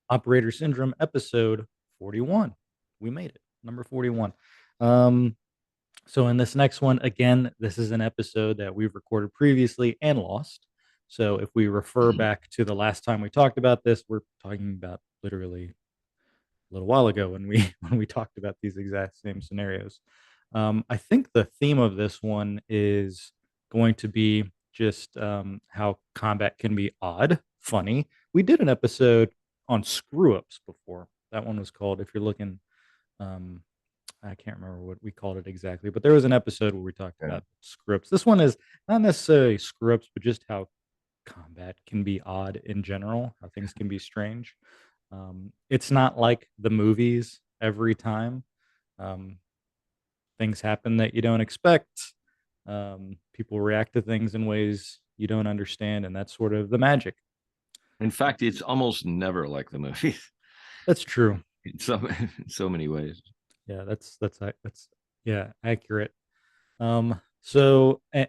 Operator Syndrome episode 41. We made it. Number 41. Um, so in this next one, again, this is an episode that we've recorded previously and lost. So if we refer back to the last time we talked about this, we're talking about literally a little while ago when we when we talked about these exact same scenarios. I think the theme of this one is going to be just how combat can be odd, funny. We did an episode on screw ups before. That one was called, if you're looking, um, I can't remember what we called it exactly, but there was an episode where we talked Yeah. about screw ups. This one is not necessarily screw ups, but just how combat can be odd in general, how things can be strange. It's not like the movies every time. Um, Things happen that you don't expect. People react to things in ways you don't understand, and that's sort of the magic. In fact, it's almost never like the movies That's true. in so many ways. Yeah, that's yeah, accurate. And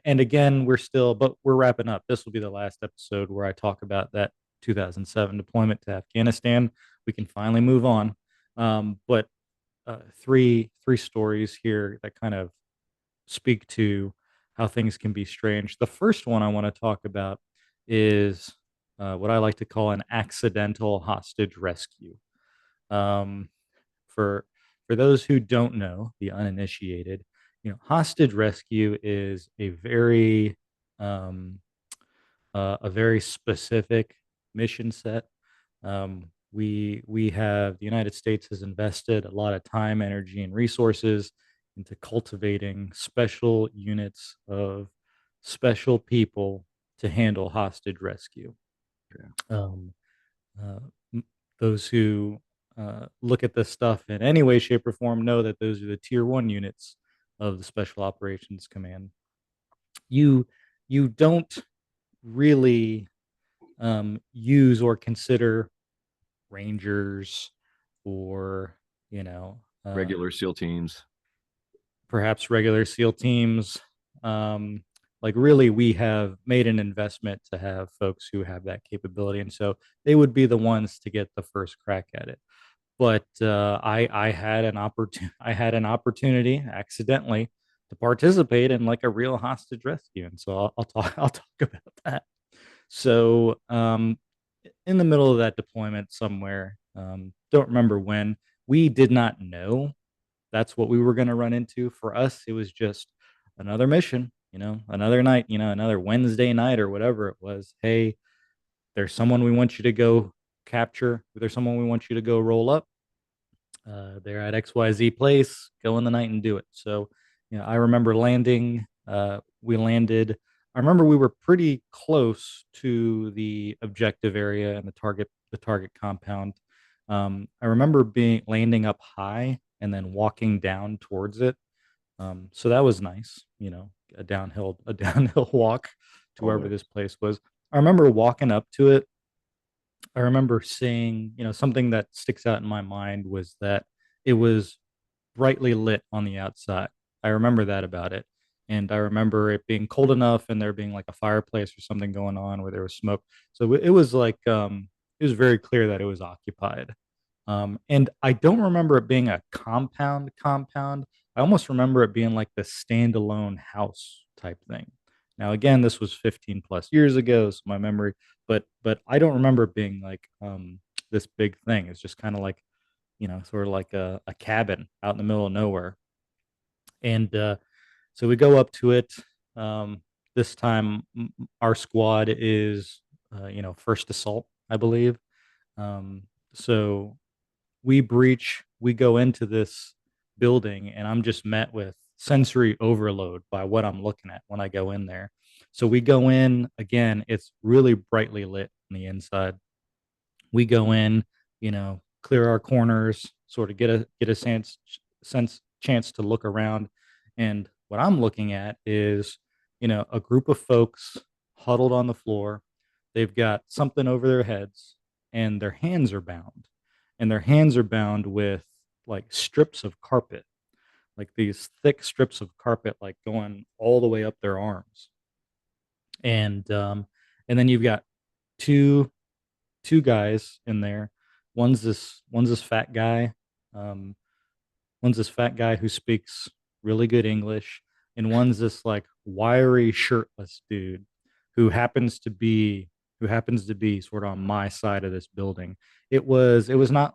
again, but we're wrapping up. This will be the last episode where I talk about that 2007 deployment to Afghanistan. We can finally move on. But three stories here that kind of speak to how things can be strange. The first one I want to talk about is what I like to call an accidental hostage rescue. Um, for for those who don't know, the uninitiated, hostage rescue is um, a very specific mission set. We have the United States has invested a lot of time, energy, and resources into cultivating special units of special people to handle hostage rescue. Yeah. Um, uh, those who look at this stuff in any way, shape, or form know that those are the tier one units of the Special Operations Command. You you don't really use or consider Rangers or you know uh, Regular SEAL teams. perhaps regular SEAL teams. Um, like really, we have made an investment to have folks who have that capability, and so they would be the ones to get the first crack at it. But I had an opportunity I had an opportunity accidentally to participate in like a real hostage rescue, and so I'll talk I'll talk about that. So in the middle of that deployment somewhere, don't remember when, we did not know that's what we were going to run into. For us, it was just another mission, another night, another Wednesday night or whatever it was. Hey, there's someone we want you to go capture. There's someone we want you to go roll up. They're at XYZ place. Go in the night and do it. So, I remember landing. We landed. I remember we were pretty close to the objective area and the target compound. I remember being landing up high and then walking down towards it. So that was nice, a downhill walk to wherever Always. this place was. I remember walking up to it. I remember seeing, something that sticks out in my mind was that it was brightly lit on the outside. I remember that about it. And I remember it being cold enough and there being like a fireplace or something going on where there was smoke. So it was like, it was very clear that it was occupied. And I don't remember it being a compound. I almost remember it being like the standalone house type thing. Now, again, this was 15 plus years ago, so my memory, but I don't remember it being like this big thing. It's just kind of like, sort of like a cabin out in the middle of nowhere. And so we go up to it. Um, this time, our squad is, first assault, I believe. So we go into this building, and I'm just met with sensory overload by what I'm looking at when I go in there. So we go in again, it's really brightly lit on the inside. We go in, clear our corners, sort of get a sense chance to look around. And what I'm looking at is, a group of folks huddled on the floor. They've got something over their heads and their hands are bound. And their hands are bound with like strips of carpet, like these thick strips of carpet, like going all the way up their arms. And then you've got two two guys in there. One's this fat guy. Um, One's this fat guy who speaks really good English, and one's this like wiry, shirtless dude who happens to be sort of on my side of this building. It was not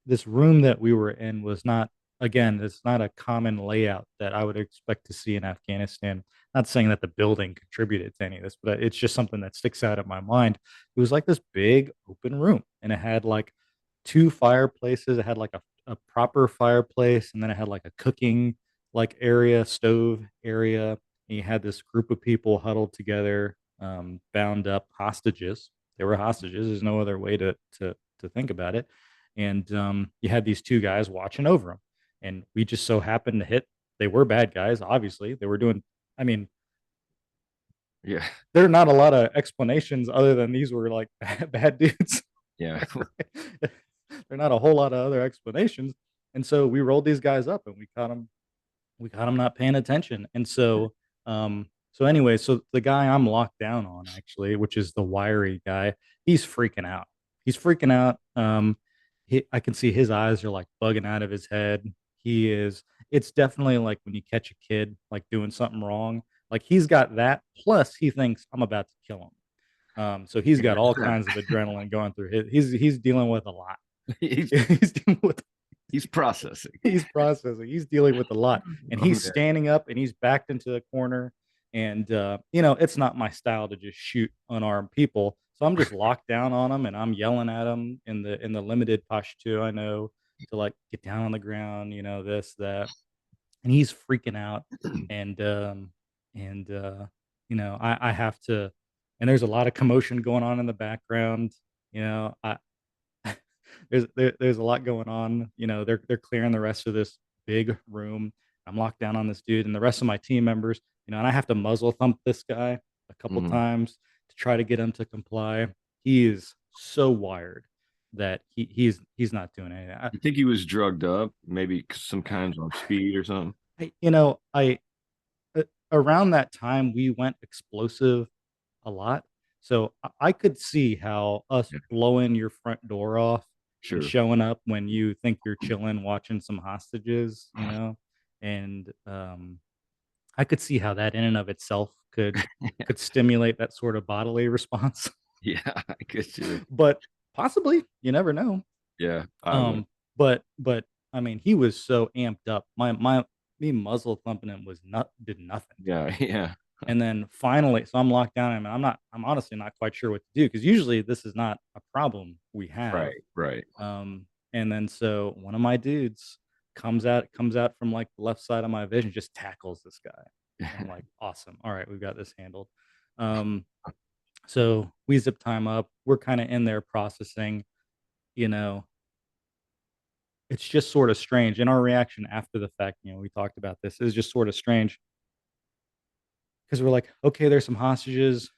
this room that we were in was not, again, it's not a common layout that I would expect to see in Afghanistan. Not saying that the building contributed to any of this, but it's just something that sticks out in my mind. It was like this big open room, and it had like two fireplaces. It had like a proper fireplace, and then it had like a cooking like area, stove area. And you had this group of people huddled together, bound up, hostages. They were hostages. There's no other way to think about it. And you had these two guys watching over them, and we just so happened to hit. They were bad guys, obviously. They were doing. I mean, Yeah. there are not a lot of explanations other than these were like bad dudes. Yeah. There are not a whole lot of other explanations. And so we rolled these guys up and we caught him not paying attention. And so anyway, so the guy I'm locked down on actually, which is the wiry guy, he's freaking out. He's freaking out. I can see his eyes are like bugging out of his head. He is. It's definitely like when you catch a kid like doing something wrong. Like he's got that. Plus, he thinks I'm about to kill him. So he's got all Yeah. kinds of adrenaline going through his. He's dealing with a lot. he's He's dealing with he's processing. he's processing. He's dealing with a lot, and Oh he's man. standing up and he's backed into the corner. And it's not my style to just shoot unarmed people, so I'm just locked down on him, and I'm yelling at him in the limited Pashto I know to like get down on the ground, this that, and he's freaking out, and and I have to, and there's a lot of commotion going on in the background. I there's a lot going on. They're clearing the rest of this big room. I'm locked down on this dude and the rest of my team members. And I have to muzzle thump this guy a couple Hmm. times to try to get him to comply. He is so wired that he's not doing anything. You think he was drugged up? Maybe some kinds on speed or something? I around that time we went explosive a lot. So I could see how us Yeah, blowing your front door off and sure. showing up when you think you're chilling watching some hostages, and I could see how that in and of itself could stimulate that sort of bodily response. Yeah, I guess you. But possibly, you never know. Yeah, I would. But I mean, he was so amped up. My me muzzle thumping him was not did nothing to Yeah, him. yeah. And then finally, so I'm locked down. And I'm honestly not quite sure what to do because usually this is not a problem we have. Right, right. And then so one of my dudes comes out from like the left side of my vision, just tackles this guy. And I'm like, awesome. All right, we've got this handled. Um, so we zip time up. We're kind of in there processing, you know, it's just sort of strange. And our reaction after the fact, we talked about this, is just sort of strange because we're like, okay, there's some hostages.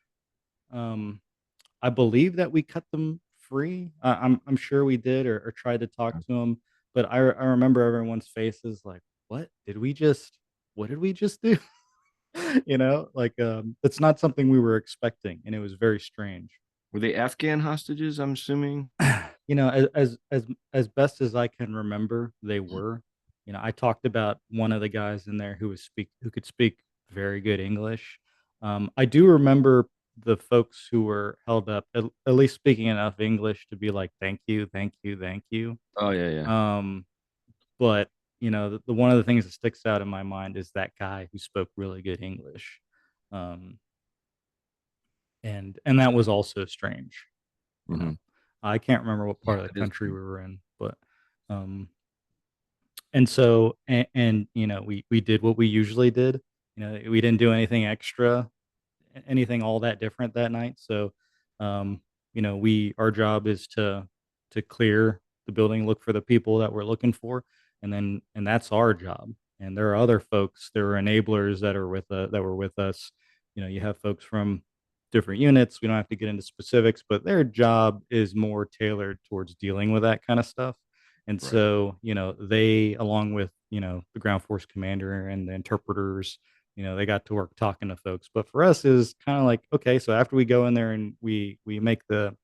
Um, I believe that we cut them free. I'm sure we did, or tried to talk to them, but I remember everyone's faces like, what did we just do? Like it's not something we were expecting, and it was very strange. Were they Afghan hostages, I'm assuming? As best as I can remember, they were. I talked about one of the guys in there who could speak very good English. I do remember the folks who were held up at least speaking enough English to be like, "Thank you, thank you, thank you." Oh yeah, yeah. Um, but the one of the things that sticks out in my mind is that guy who spoke really good English. Um, and that was also strange. you Hmm. know I can't remember what Yeah, part of the it is country we strange. were in, but um and so and we did what we usually did. We didn't do anything extra, anything all that different that night. So um we our job is to clear the building, look for the people that we're looking for, and that's our job. And there are other folks, there are enablers that were with us. You have folks from different units. We don't have to get into specifics, but their job is more tailored towards dealing with that kind of stuff. And Right. so they, along with the ground force commander and the interpreters, they got to work talking to folks. But for us is kind of like, okay, so after we go in there and we make the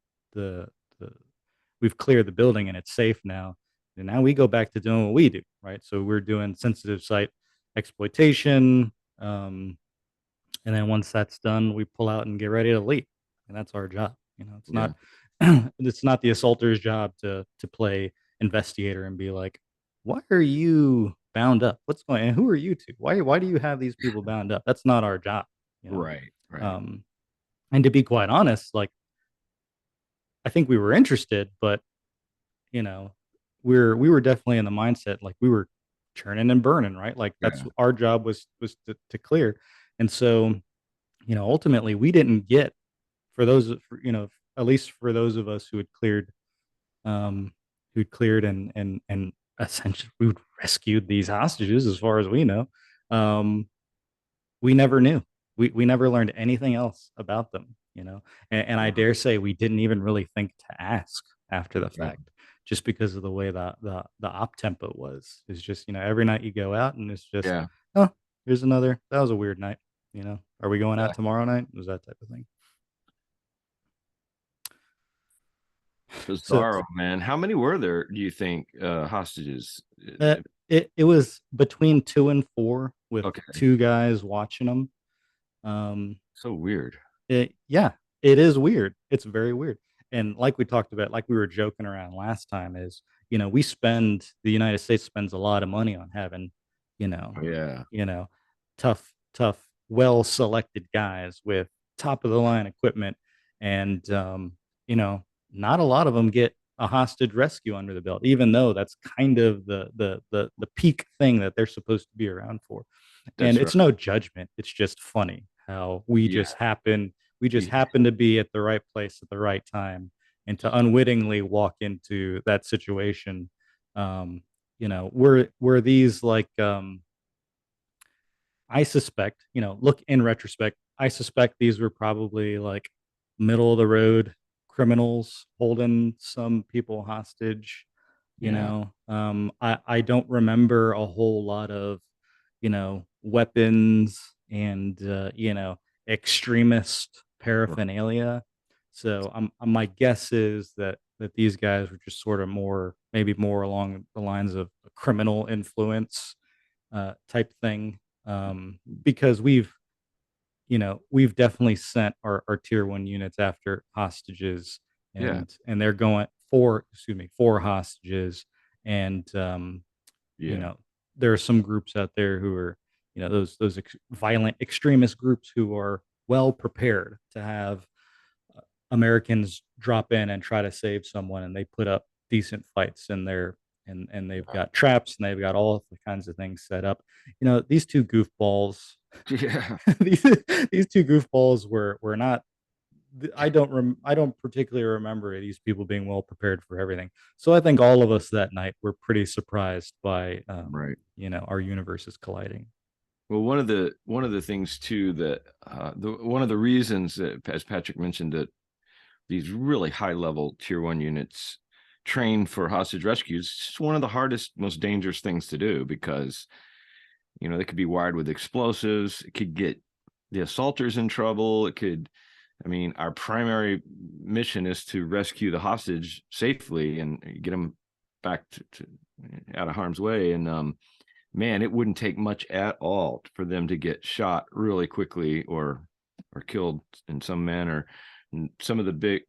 we've cleared the building and it's safe now. And now we go back to doing what we do, right? So we're doing sensitive site exploitation. And then once that's done, we pull out and get ready to leave. And that's our job. It's Yeah. not it's not the assaulter's job to play investigator and be like, why are you bound up? What's going on? And who are you two? Why do you have these people bound up? That's not our job, you know. Right. Right. Um, and to be quite honest, like I think we were interested, but you know, we were definitely in the mindset like we were churning and burning, right? Like that's Yeah. our job was to clear. And so, ultimately we didn't get for those at least for those of us um who'd cleared and essentially we rescued these hostages as far as we know. Um we never knew. We never learned anything else about them, and I Wow. dare say we didn't even really think to ask after the Yeah. fact, just because of the way the op tempo was. Is just every night you go out and it's just, Yeah. oh, here's another. That was a weird night. Are we going out Exactly. tomorrow night? It was that type of thing. So Bizarro, man. How many were there, do you think, hostages? uh, it was between 2 and 4 with Okay. two guys watching them. Um, So weird. yeah, it is weird. It's very weird. And like we talked about, like we were joking around last time, is the United States spends a lot of money on having, you know, Yeah. you know, tough, well selected guys with top of the line equipment, and you know, not a lot of them get a hostage rescue under the belt, even though that's kind of the peak thing that they're supposed to be around for. And That's right. it's no judgment. It's just funny how we Yeah. just You, happen to be at the right place at the right time and to unwittingly walk into that situation. Um, were these like I suspect, look in retrospect, I suspect these were probably like middle of the road criminals holding some people hostage. yeah. I don't remember a whole lot of, weapons and, extremist paraphernalia. So my guess is that these guys were just sort of maybe more along the lines of a criminal influence type thing, because we've definitely sent our tier one units after hostages, Yeah. and they're going for hostages, and you Yeah. know there are some groups out there who are, those violent extremist groups who are well prepared to have Americans drop in and try to save someone, and they put up decent fights in there, and they've got traps and they've got all the kinds of things set up. These two goofballs, Yeah. these these two goofballs were not. I don't particularly remember these people being well prepared for everything. So I think all of us that night were pretty surprised by, Right. our universes colliding. Well, one of the things too that one of the reasons that, as Patrick mentioned, that these really high level tier one units train for hostage rescues, it's just one of the hardest, most dangerous things to do because they could be wired with explosives. It could get the assaulters in trouble. It could, I mean, our primary mission is to rescue the hostage safely and get them back to out of harm's way. And man, it wouldn't take much at all for them to get shot really quickly or killed in some manner. And some of the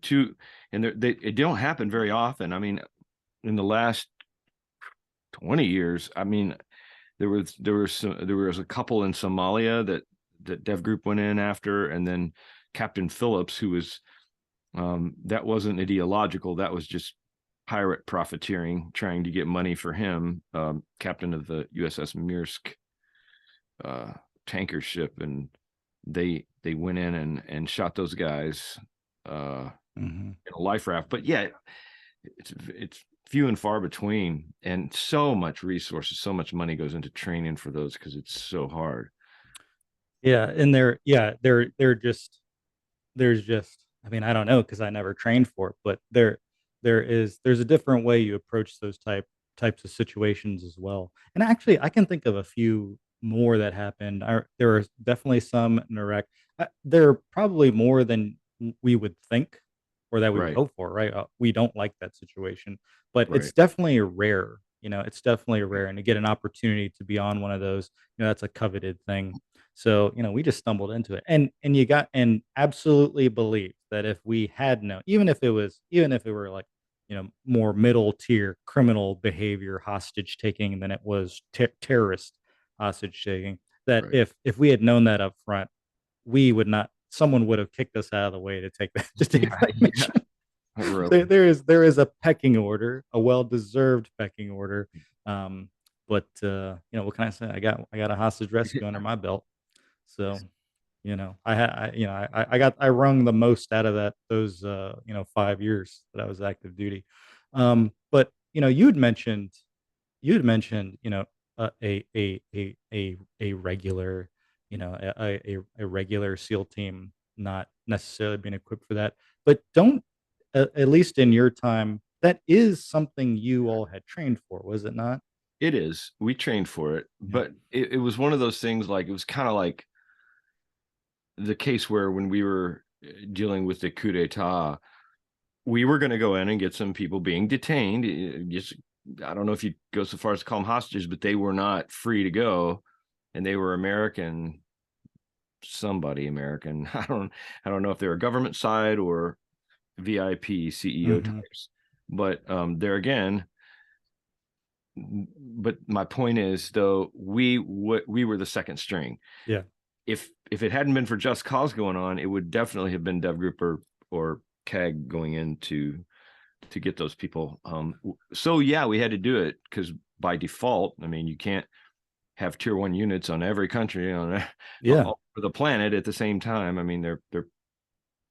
two, and they it don't happen very often. I mean, in the last 20 years, I mean, there was a couple in Somalia that Dev Group went in after, and then Captain Phillips, who was that wasn't ideological, that was just pirate profiteering, trying to get money for him, captain of the USS Mirsk uh, tanker ship, and they went in and shot those guys Hmm. in a life raft. But yeah, it's few and far between, and so much resources, so much money goes into training for those because it's so hard. Yeah, and they're just there's just I mean, I don't know because I never trained for it, but there's a different way you approach those types of situations as well. And actually I can think of a few more that happened. There are definitely some in Iraq. There are probably more than we would think or that we would Right. hope for, right? We don't like that situation, but it's Right. definitely rare. It's definitely rare, and to get an opportunity to be on one of those, that's a coveted thing. So, we just stumbled into it. And you got and absolutely believe that if we had known, even if it were like, more middle tier criminal behavior hostage taking than it was terrorist hostage taking, that Right. if we had known that up front, we would not someone would have kicked us out of the way to take that to take Yeah. that Yeah. mission. there, Really. there is a pecking order, a well-deserved pecking order. But what can I say? I got a hostage rescue under my belt. So, I had I wrung the most out of those 5 years that I was active duty. But you had mentioned, a regular, a regular SEAL team not necessarily being equipped for that. But don't, at least in your time, that is something you all had trained for, was it not? It is. We trained for it, Yeah. but it was one of those things like it was kind of like the case where when we were dealing with the coup d'etat, we were going to go in and get some people being detained. Just, I don't know if you go so far as to call them hostages, but they were not free to go, and they were American, somebody American. I don't know if they were government side or VIP CEO Hmm. types, but there again. But my point is, though, we were the second string. Yeah. If it hadn't been for Just Cause going on, it would definitely have been Dev Group or CAG going in to get those people. So yeah, we had to do it because by default, I mean, you can't have tier one units on every country on Yeah. all over the planet at the same time. I mean, they're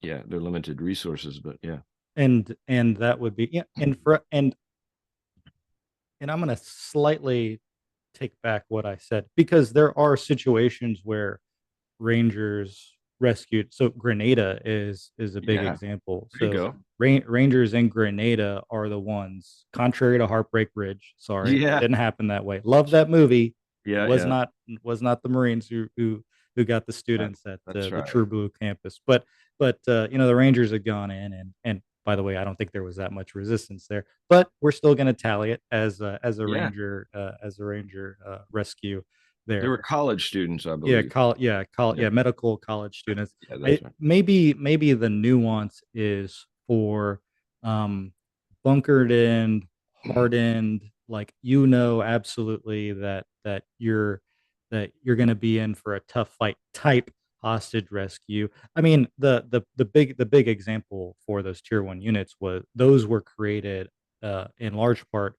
yeah, they're limited resources, but yeah, And that would be, yeah, and I'm going to slightly take back what I said, because there are situations where Rangers rescued. So Grenada is a big yeah, example. there you So go. Rangers in Grenada are the ones, contrary to Heartbreak Ridge. Sorry, it Yeah, didn't happen that way. Love that movie. It yeah, was yeah. not the Marines who got the That, students at that's the right. True Blue campus. But the Rangers had gone in, and by the way, I don't think there was that much resistance there. But we're still going to tally it Yeah, as a Ranger rescue they there. were college students, I Yeah, believe. yeah, medical college students. Yeah, that's right. Maybe the nuance is for um bunkered in, hardened, like, absolutely that you're going to be in for a tough fight type hostage rescue. I mean, the big example for those tier 1 units was those were created in large part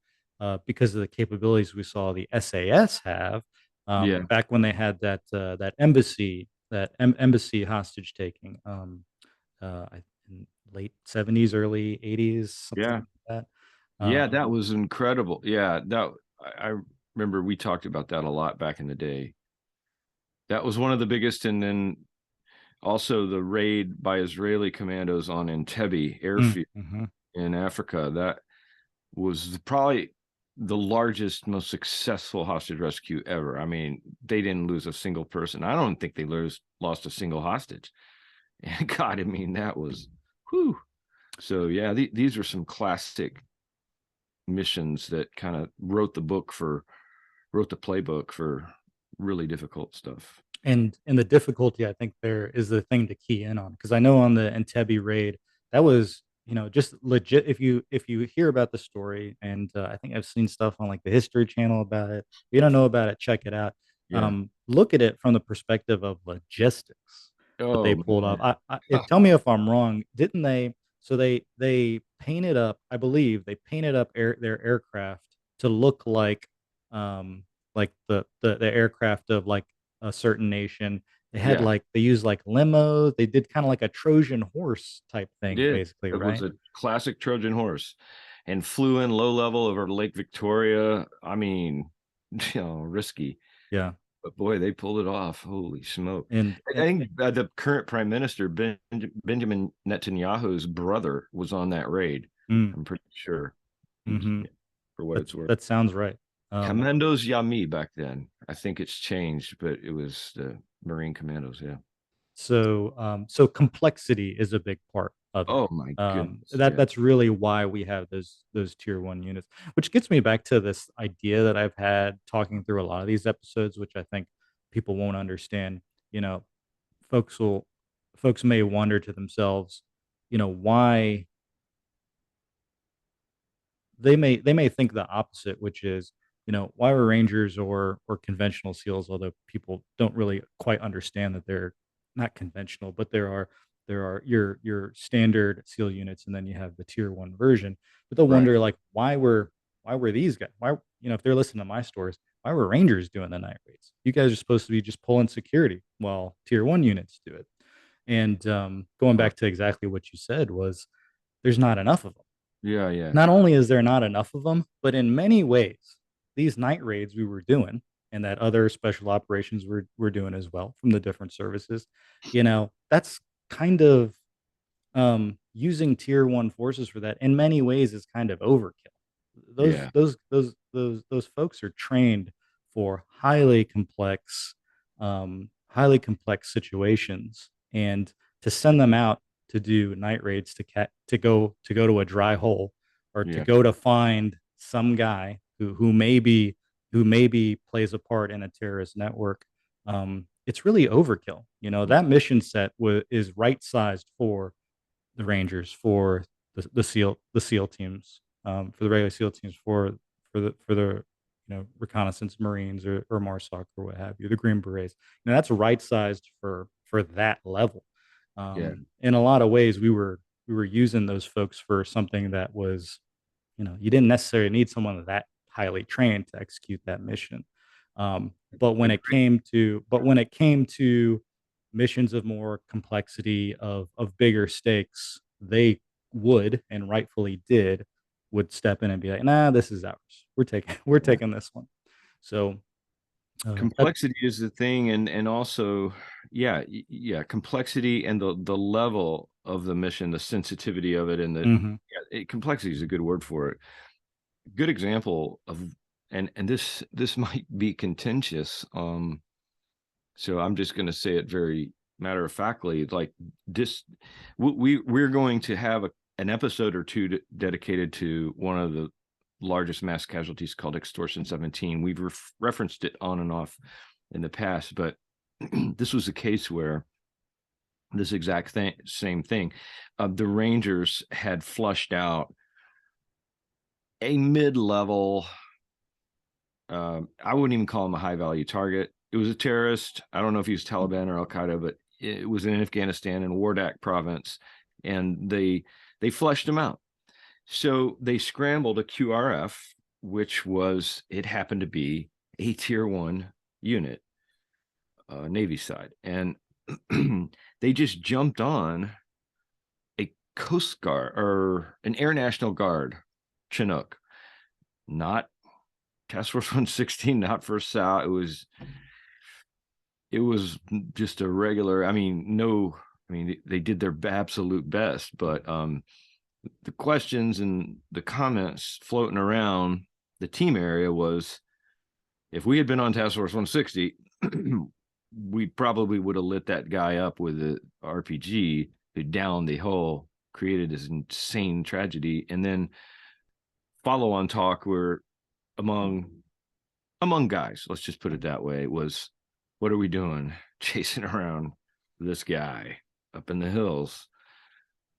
because of the capabilities we saw the SAS have, Yeah, back when they had that embassy hostage taking, in late 70s, early 80s, something yeah, like that. yeah. Um, That was incredible. Yeah, that I remember we talked about that a lot back in the day. That was one of the biggest, and then also the raid by Israeli commandos on Entebbe airfield mhm. in Africa. That was probably the largest, most successful hostage rescue ever. I mean, they didn't lose a single person. I don't think they lost a single hostage. And God, I mean, that was whew. So yeah, these are some classic missions that kind of wrote the playbook for really difficult stuff. And the difficulty, I think, there is the thing to key in on, because I know on the Entebbe raid, that was, just legit. If you hear about the story, and I think I've seen stuff on like the History Channel about it. If you don't know about it, check it out. Yeah. Look at it from the perspective of logistics, what they Oh pulled off. man. Tell me if I'm wrong. Didn't they? So they painted up, I believe they painted up their aircraft to look like the aircraft of like a certain nation. Yeah, They used like limos. They did kind of like a Trojan horse type it thing, did. basically, It was right? a classic Trojan horse, and flew in low level over Lake Victoria. I mean, risky, Yeah. but boy, they pulled it off. Holy smoke! And, I and, think the current prime minister Benjamin Netanyahu's brother was on that raid. mm, I'm pretty sure, mm-hmm. yeah, for what it's worth. That sounds right. Um, Commandos Yami back then. I think it's changed, but it was the Marine Commandos. Yeah. so complexity is a big part of it. Oh my goodness. Yeah. That's really why we have those tier one units, which gets me back to this idea that I've had talking through a lot of these episodes, which I think people won't understand. You know, folks will folks may wonder to themselves, why they may think the opposite, which is, why were Rangers or conventional SEALs, although people don't really quite understand that they're not conventional, but there are your standard SEAL units, and then you have the tier one version. But they'll Right. wonder like why were these guys, why, if they're listening to my stories, why were Rangers doing the night raids? You guys are supposed to be just pulling security while tier one units do it. And going Uh, back to exactly what you said was there's not enough of them. yeah. Yeah. Not only is there not enough of them, but in many ways, these night raids we were doing and that other special operations we're doing as well from the different services, that's kind of using tier one forces for that in many ways is kind of overkill. Those Yeah. those those those those folks are trained for highly complex situations, and to send them out to do night raids to go to a dry hole, or to Yeah. go to find some guy who maybe plays a part in a terrorist network. It's really overkill. That mission set is right sized for the Rangers, for the SEAL teams, for the regular SEAL teams, for the reconnaissance Marines, or MARSOC, or what have you, the Green Berets. That's right sized for that level. Yeah. In a lot of ways, we were using those folks for something that was, you didn't necessarily need someone that highly trained to execute that mission. But when it Agree. came to missions of more complexity, of bigger stakes, they would, and rightfully did, would step in and be like, nah, this is ours. We're Yeah. taking this one. So that. Complexity is the thing, and also, yeah, yeah, complexity and the level of the mission, the sensitivity of it, and the Mhm. yeah, complexity is a good word for it. Good example of, and this might be contentious. So I'm just going to say it very matter of factly. Like this, we're going to have an episode or two dedicated to one of the largest mass casualties called Extortion 17. We've referenced it on and off in the past, but this was a case where this exact same thing. The Rangers had flushed out a mid-level. I wouldn't even call him a high-value target. It was a terrorist. I don't know if he was Taliban or Al Qaeda, but it was in Afghanistan in Wardak province, and they flushed him out. So they scrambled a QRF, which was, it happened to be a tier one unit, Navy side, and they just jumped on a Coast Guard or an Air National Guard Chinook, not Task Force 116, not First South. It was just a regular. I mean, no, I mean they did their absolute best, but the questions and the comments floating around the team area was, if we had been on Task Force 160, we probably would have lit that guy up with a RPG, who downed the hole, created this insane tragedy, and then follow on talk were among guys. Let's just put it that way. It was, what are we doing? Chasing around this guy up in the hills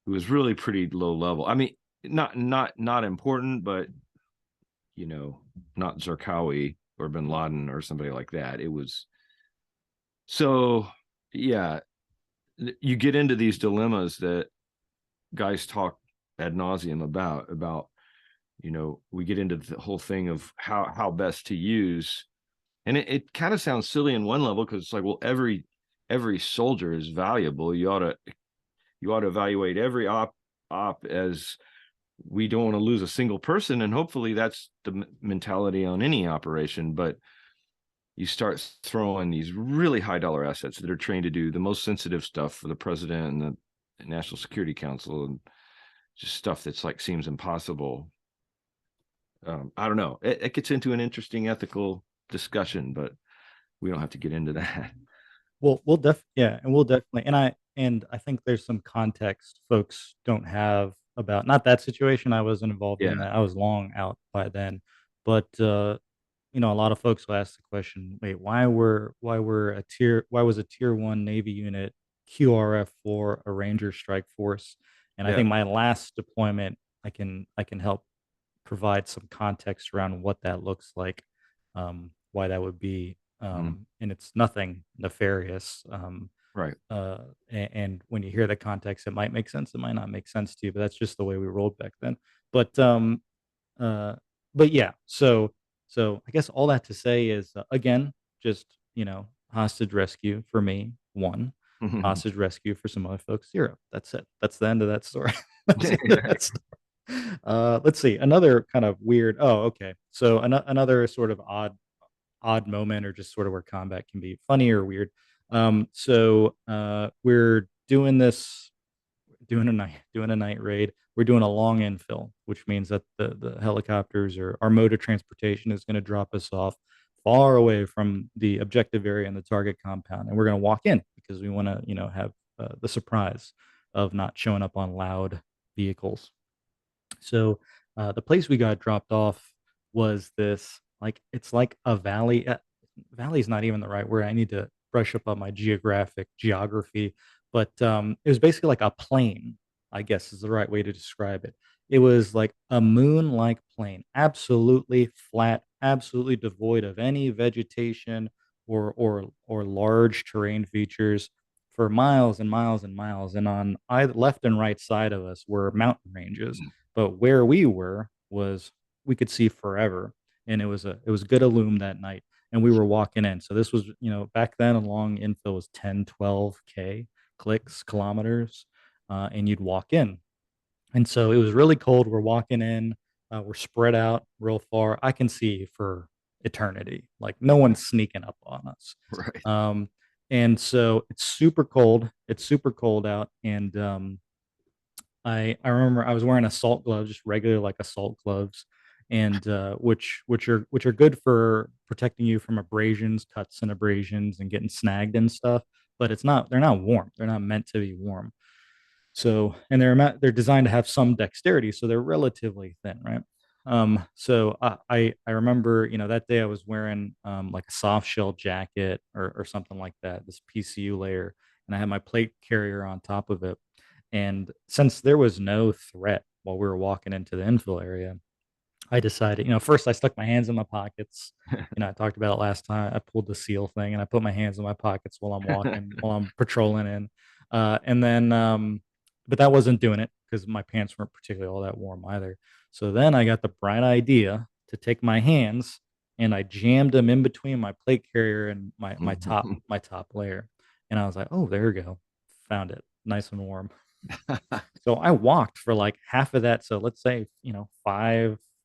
who was really pretty low level. I mean, not important, but you know, not Zarqawi or Bin Laden or somebody like that. It was so, yeah. You get into these dilemmas that guys talk ad nauseum about. We get into the whole thing of how best to use, and it kind of sounds silly in one level because it's like, well, every soldier is valuable. You ought to evaluate every op as, we don't want to lose a single person, and hopefully that's the mentality on any operation. But you start throwing these really high dollar assets that are trained to do the most sensitive stuff for the president and the National Security Council, and just stuff that's like seems impossible. I don't know. It gets into an interesting ethical discussion, but we don't have to get into that. Well, we'll definitely, yeah, and we'll definitely, and and I think there's some context folks don't have about not that situation. I wasn't involved in Yeah. that. I was long out by then, but a lot of folks will ask the question, wait, why was a tier one Navy unit QRF for a Ranger Strike Force? And I Yeah. think my last deployment, I can help provide some context around what that looks like, why that would be, Mhm. and it's nothing nefarious. Right. And when you hear the context, it might make sense, it might not make sense to you, but that's just the way we rolled back then. But uh, but yeah, so I guess all that to say is again, just hostage rescue for me, one. Hostage rescue for some other folks, zero. That's it. That's the end of that story. That's the end of that story. Let's see. Another kind of weird. Oh, okay. So another sort of odd moment, or just sort of where combat can be funny or weird. We're doing a night raid. We're doing a long infill, which means that the helicopters or our mode of transportation is going to drop us off far away from the objective area and the target compound, and we're going to walk in because we want to have the surprise of not showing up on loud vehicles. So the place we got dropped off was this, like, it's like a valley. Valley is not even the right word. I need to brush up on my geography, but it was basically like a plain, I guess is the right way to describe it. It was like a moon-like plain, absolutely flat, absolutely devoid of any vegetation or large terrain features for miles and miles and miles. And on either left and right side of us were mountain ranges, but where we were was we could see forever, and it was good illume that night, and we were walking in. So this was, back then a long infill was 10, 12K clicks, kilometers, and you'd walk in. And so it was really cold. We're walking in, we're spread out real far. I can see for eternity. Like no one's sneaking up on us. Right. Um, and so it's super cold. It's super cold out. And I remember I was wearing assault gloves, just regular like assault gloves, and which are good for protecting you from abrasions, cuts and abrasions, and getting snagged and stuff. But they're not warm. They're not meant to be warm. So, and they're designed to have some dexterity, so they're relatively thin, right? So I remember, that day I was wearing like a soft shell jacket or something like that, this PCU layer, and I had my plate carrier on top of it. And since there was no threat while we were walking into the infill area, I decided, first I stuck my hands in my pockets. I talked about it last time. I pulled the seal thing and I put my hands in my pockets while I'm walking, while I'm patrolling in. And then, but that wasn't doing it because my pants weren't particularly all that warm either. So then I got the bright idea to take my hands and I jammed them in between my plate carrier and my top layer. And I was like, oh, there we go. Found it. Nice and warm. So I walked for like half of that. So let's say,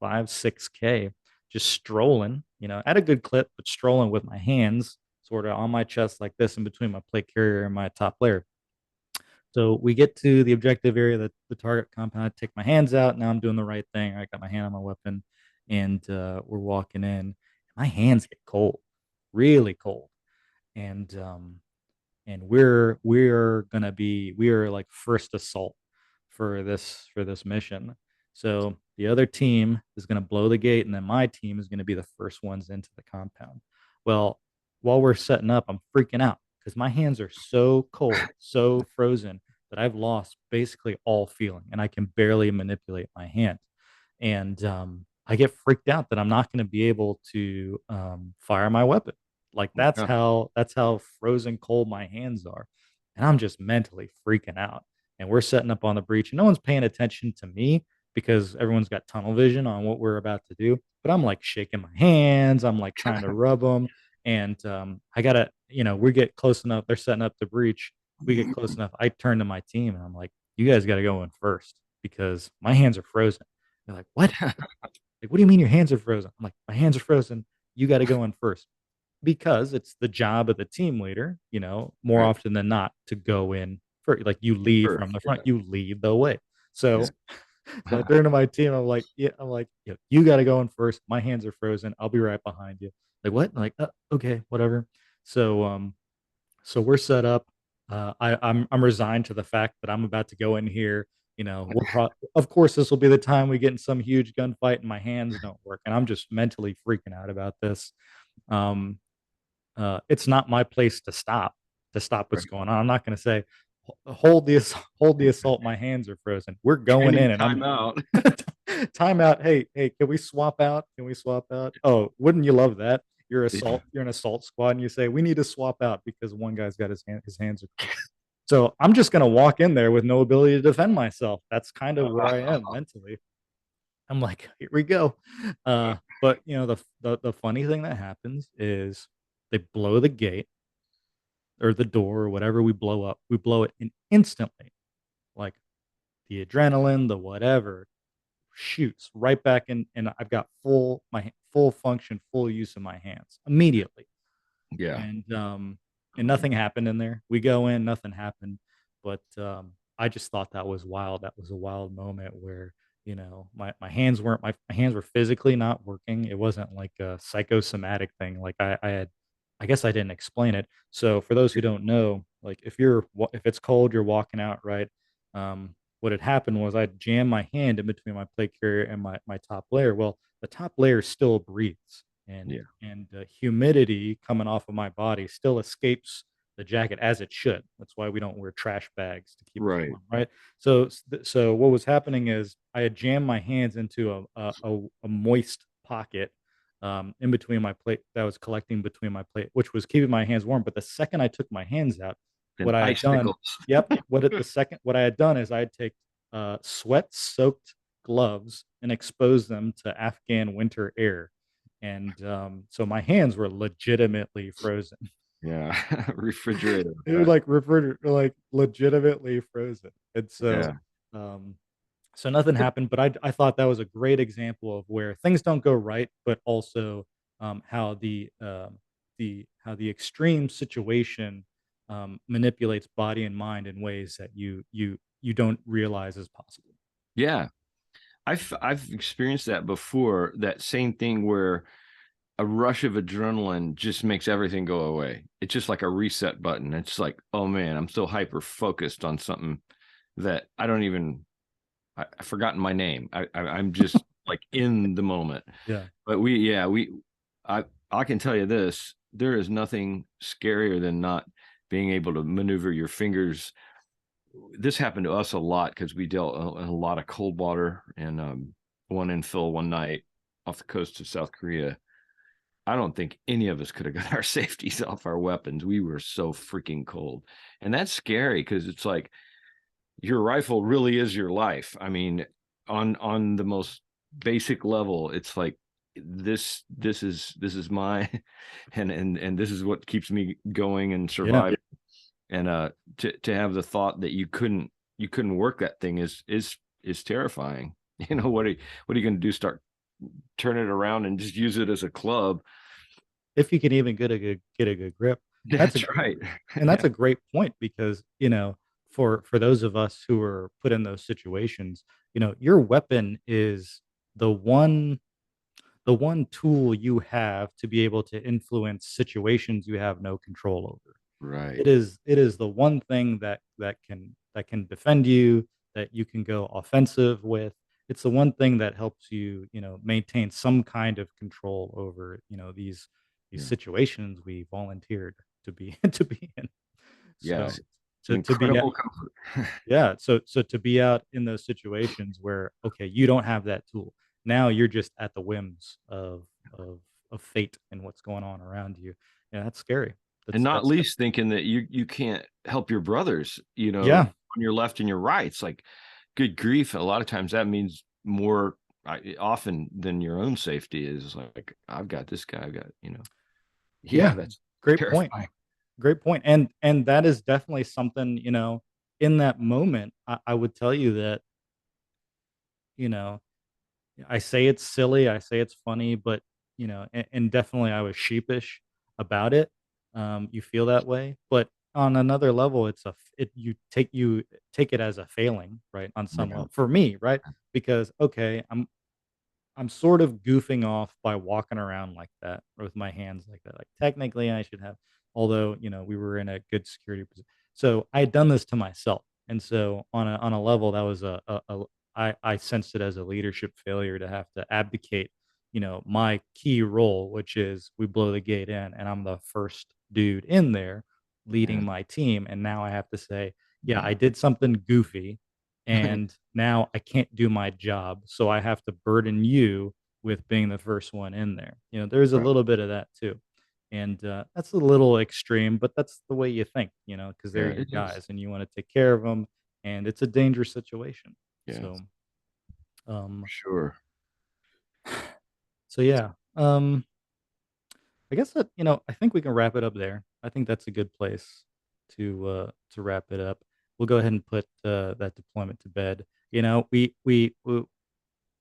6K, just strolling, at a good clip, but strolling with my hands sort of on my chest like this in between my plate carrier and my top layer. So we get to the objective area, the target compound. I take my hands out. Now I'm doing the right thing. I got my hand on my weapon, and we're walking in. My hands get cold, really cold. And we are like first assault for this mission. So the other team is going to blow the gate, and then my team is going to be the first ones into the compound. Well, while we're setting up, I'm freaking out because my hands are so cold, so frozen, that I've lost basically all feeling and I can barely manipulate my hand. And I get freaked out that I'm not going to be able to fire my weapon. Like that's Yeah. how frozen cold my hands are, and I'm just mentally freaking out. And we're setting up on the breach, and no one's paying attention to me because everyone's got tunnel vision on what we're about to do. But I'm like shaking my hands, I'm like trying to rub them, and I gotta, we get close enough. They're setting up the breach. We get close enough. I turn to my team, and I'm like, "You guys got to go in first because my hands are frozen." They're like, "What? Like, what do you mean your hands are frozen?" I'm like, "My hands are frozen. You got to go in first." Because it's the job of the team leader, more Right. often than not, to go in first. Like you lead Sure. from the front, Yeah. you lead the way. Yeah. So, so I turn to my team. I'm like, yeah, yeah, you got to go in first. My hands are frozen. I'll be right behind you. Like what? I'm like, okay, whatever. So, so we're set up. I'm resigned to the fact that I'm about to go in here. Of course, this will be the time we get in some huge gunfight and my hands don't work, and I'm just mentally freaking out about this. Um, it's not my place to stop what's Right. going on. I'm not going to say hold the assault. My hands are frozen. We're going Training in, and I'm timeout. time out. Hey, can we swap out? Can we swap out? Oh, wouldn't you love that? Yeah. You're an assault squad, and you say we need to swap out because one guy's got his hands are frozen. So I'm just gonna walk in there with no ability to defend myself. That's kind of where I am mentally. I'm like, here we go. But the funny thing that happens is they blow the gate or the door or whatever we blow up. We blow it in instantly. Like the adrenaline, the whatever shoots right back in, and I've got full function, full use of my hands immediately. Yeah. And and nothing happened in there. We go in, nothing happened, but I just thought that was wild. That was a wild moment where my hands weren't my hands were physically not working. It wasn't like a psychosomatic thing. Like I guess I didn't explain it. So for those who don't know, like if it's cold, you're walking out, right? What had happened was I jammed my hand in between my plate carrier and my top layer. Well, the top layer still breathes, Yeah. and humidity coming off of my body still escapes the jacket as it should. That's why we don't wear trash bags to keep us Right. warm, right? So what was happening is I had jammed my hands into a moist pocket in between my plate that was collecting between my plate, which was keeping my hands warm. But the second I took my hands out, And what I had done, icicles. yep, what I had done is I had take sweat-soaked gloves and exposed them to Afghan winter air, and so my hands were legitimately frozen. Yeah. Refrigerator They were effect. like like legitimately frozen, and Yeah. um, so nothing happened. But I thought that was a great example of where things don't go right, but also how the extreme situation manipulates body and mind in ways that you don't realize is possible. Yeah. I've experienced that before, that same thing where a rush of adrenaline just makes everything go away. It's just like a reset button. It's like, oh man, I'm so hyper focused on something that I don't even I've forgotten my name. I'm just like in the moment. Yeah, But I can tell you this, there is nothing scarier than not being able to maneuver your fingers. This happened to us a lot because we dealt in a lot of cold water and one infill one night off the coast of South Korea. I don't think any of us could have got our safeties off our weapons. We were so freaking cold. And that's scary because it's like your rifle really is your life. I mean, on the most basic level, it's like this is my and this is what keeps me going and yeah. surviving. And to have the thought that you couldn't work that thing is terrifying. What are you going to do? Start turn it around and just use it as a club? If you can even get a good grip, that's a That's right. and that's Yeah. a great point because for those of us who are put in those situations, your weapon is the one the one tool you have to be able to influence situations you have no control over. Right. It is the one thing that can defend you, that you can go offensive with. It's the one thing that helps you, maintain some kind of control over, these Yeah. situations we volunteered to be to be in. So Yes. It's an to be incredible comfort. yeah, so to be out in those situations where okay, you don't have that tool. Now you're just at the whims of of fate and what's going on around you. Yeah, that's scary. And not That's least thinking that you can't help your brothers, yeah, on your left and your right. It's like, good grief. A lot of times that means more often than your own safety is like, I've got this guy. I've got, yeah, yeah. that's Great point. terrifying. Great point. And that is definitely something, in that moment, I would tell you that, you know, I say it's silly, I say it's funny, but and definitely I was sheepish about it. You feel that way, but on another level, you take it as a failing, right? On some Yeah. level, for me, right? Because okay, I'm sort of goofing off by walking around like that or with my hands like that. Like technically, I should have, although we were in a good security position. So I had done this to myself. And so on a level that was I sensed it as a leadership failure to have to abdicate, my key role, which is we blow the gate in and I'm the first dude in there leading Yeah. my team. And now I have to say, yeah, Yeah. I did something goofy and now I can't do my job. So I have to burden you with being the first one in there. There's a Right. little bit of that too. And that's a little extreme, but that's the way you think, because they're Yeah, your it is. guys and you want to take care of them. And it's a dangerous situation. Yeah, So, um, sure. so yeah, I guess that, I think we can wrap it up there. I think that's a good place to wrap it up. We'll go ahead and put that deployment to bed.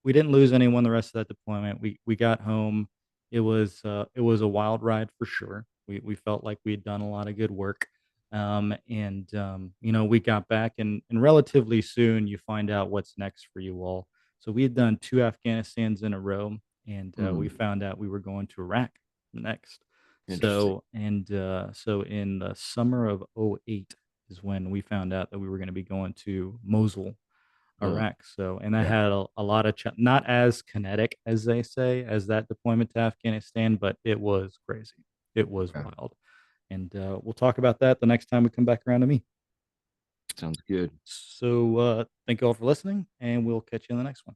We didn't lose anyone the rest of that deployment. We got home. It was a wild ride for sure. We felt like we had done a lot of good work. And we got back and relatively soon you find out what's next for you all. So we had done two Afghanistans in a row, and we Mm, found out we were going to Iraq next. interesting. So in the summer of '08 is when we found out that we were going to be going to Mosul, Oh, Iraq. So, and I yeah. had a lot of not as kinetic as they say as that deployment to Afghanistan, but it was crazy. It was Yeah. wild. And we'll talk about that the next time we come back around to me. Sounds good. So, thank you all for listening, and we'll catch you in the next one.